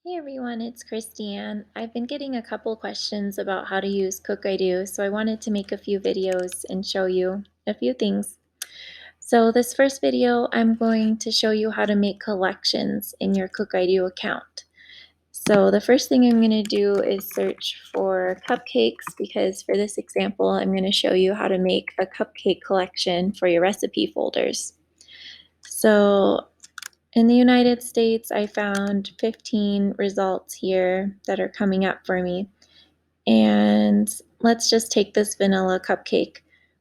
Hey everyone, it's Christiane. I've been getting a couple questions about how to use Cookidoo, so I wanted to make a few videos and show you a few things. So this first video, I'm going to show you how to make collections in your Cookidoo account. So the first thing I'm going to do is search for cupcakes because for this example, I'm going to show you how to make a cupcake collection for your recipe folders. So in the United States, I found 15 results here that are coming up for me. And let's just take this vanilla cupcake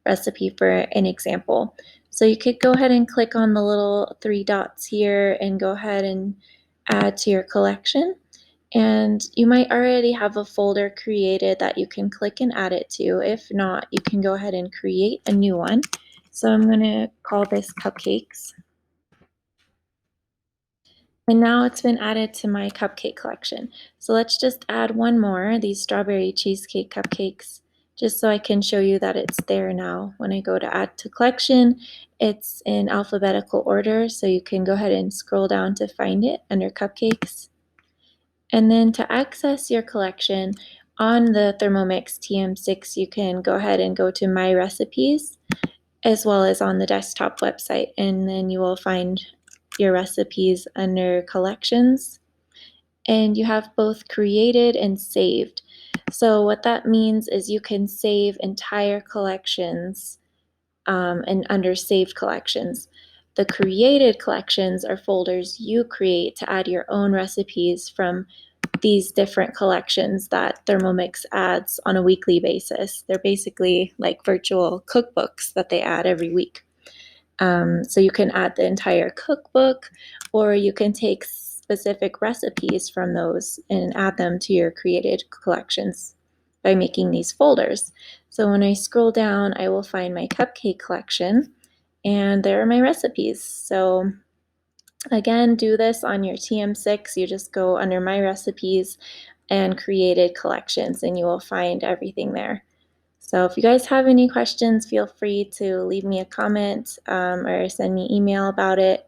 recipe for an example. So you could go ahead and click on the little three dots here and go ahead and add to your collection. And you might already have a folder created that you can click and add it to. If not, you can go ahead and create a new one. So I'm going to call this cupcakes. And now it's been added to my cupcake collection. So let's just add one more, these strawberry cheesecake cupcakes, just so I can show you that it's there now. When I go to add to collection, it's in alphabetical order, so you can go ahead and scroll down to find it under cupcakes. And then to access your collection on the Thermomix TM6, you can go ahead and go to My Recipes, as well as on the desktop website, and then you will find your recipes under collections, and you have both created and saved. So what that means is you can save entire collections and under saved collections. The created collections are folders you create to add your own recipes from these different collections that Thermomix adds on a weekly basis. They're basically like virtual cookbooks that they add every week. So you can add the entire cookbook, or you can take specific recipes from those and add them to your created collections by making these folders. So when I scroll down, I will find my cupcake collection, and there are my recipes. So again, do this on your TM6. You just go under My Recipes and Created Collections, and you will find everything there. So if you guys have any questions, feel free to leave me a comment or send me email about it.